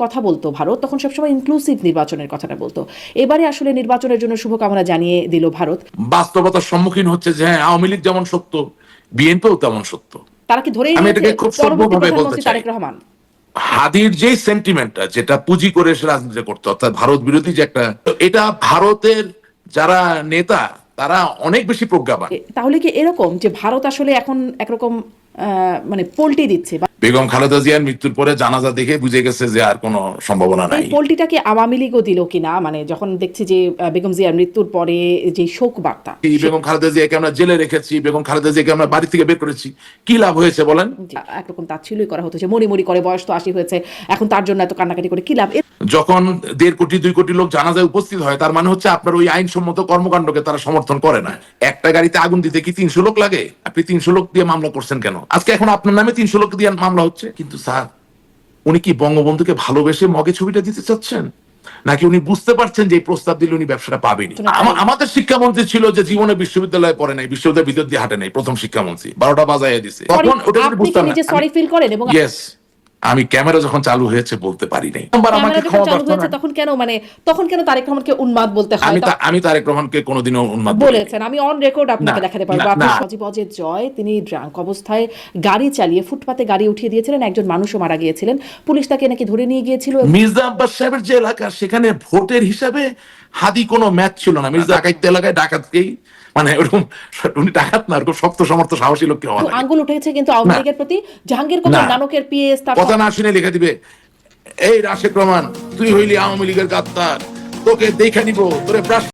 কথা বলতো ভারত, তখন সবসময় ইনক্লুসিভ নির্বাচনের কথাটা বলতো। এবারে আসলে নির্বাচনের জন্য শুভকামনা জানিয়ে দিল ভারত। বাস্তবতার সম্মুখীন হচ্ছে যে হ্যাঁ, আওয়ামী লীগ যেমন সত্য, বিএনপিও তেমন সত্য। তারা কি ধরেই আমি নিয়েছে এটাকে খুব পরবর্তী সভ্যভাবে বলতে প্রধানমন্ত্রী চাই, তারেক রহমান? হাদির যে সেন্টিমেন্টটা, যেটা পুঁজি করে এসে রাজনীতি করতে, অর্থাৎ ভারত বিরোধী যে একটা, এটা ভারতের যারা নেতা তারা অনেক বেশি প্রজ্ঞাবান। তাহলে কি এরকম যে ভারত আসলে এখন একরকম মানে পোল্টি দিচ্ছে? বেগম খালেদা জিয়ার মৃত্যুর পরে জানাজা দেখে বুঝে গেছে যে আর কোনো সম্ভাবনা এই নাই। পোল্টিটা কি আওয়ামী লীগও দিল কিনা? মানে যখন দেখছি যে বেগম জিয়ার মৃত্যুর পরে যে শোক বার্তা, বেগম খালেদা জিয়াকে আমরা জেলে রেখেছি, বেগম খালেদা জিয়াকে আমরা বাড়ি থেকে বের করেছি, কি লাভ হয়েছে বলেন? একরকম তাচ্ছিল্যই করা হতো যে মরি মরি করে, বয়স তো 80 হয়েছে, এখন তার জন্য এত কান্নাকাটি করে কি লাভ? যখন 1.5 কোটি 2 কোটি লোক জানাজায় উপস্থিত হয়, তার মানে হচ্ছে আপনার ওই আইনসম্মত কর্মকাণ্ডকে তারা সমর্থন করে না। একটা গাড়িতে আগুন দিতে কি 300 লোক লাগে? আপনি 300 লোক দিয়ে মামলা করছেন কেন? আজকে এখন আপনার নামে 300 লোক দিয়ে মামলা হচ্ছে। কিন্তু স্যার, উনি কি বঙ্গবন্ধুকে ভালোবেসে মগে ছবিটা দিতে চাচ্ছেন, নাকি উনি বুঝতে পারছেন যে এই প্রস্তাব দিলে উনি ব্যবসাটা পাবেনি? আমাদের শিক্ষামন্ত্রী ছিল যে জীবনে বিশ্ববিদ্যালয়ে পড়ে নাই, বিশ্ববিদ্যালয়ের ভিতর দিয়ে হাঁটে নাই, প্রথম শিক্ষামন্ত্রী, 12টা বাজাইয়া দিছে। তখন ওটা যদি বুঝতাম না, সরি ফিল করেন? এবং ইয়েস, আমি ক্যামেরা যখন চালু হয়েছে বলতে পারি নাই। ক্যামেরা যখন চালু হয়েছে তখন কেন, মানে তখন কেন তারেক রহমানকে উন্মাদ বলতে হয়? আমি তারেক রহমানকে কোনোদিনও উন্মাদ বলেছেন, আমি অন রেকর্ড আপনাকে দেখাতে পারবো। আপনি সজীব অজের জয়, তিনি ড্রাঙ্ক অবস্থায় গাড়ি চালিয়ে ফুটপাতে গাড়ি উঠিয়ে দিয়েছিলেন, একজন মানুষও মারা গিয়েছিলেন, পুলিশ তাকে নাকি ধরে নিয়ে গিয়েছিল। মির্জা আব্বাস সাহেবের যে এলাকা, সেখানে ভোটের হিসাবে হাদি কোনো ম্যাচ ছিল না। মির্জা ডাকাইতে এলাকায় ডাকাতকেই, মানে ওরকম, উনি ডাকাত না, ওরকম শক্ত সমর্থ সাহসী লোককে হওয়া লাগে। আঙ্গুল উঠেছে কিন্তু আওয়ামী লীগের প্রতি। জাহাঙ্গীর কবির নানকের পিএস তার কথা না শুনে লিখে দিবে, এই রাশেক রহমান তুই হইলি আওয়ামী লীগের গাদ্দার, তোকে দেখে নিব, তোরে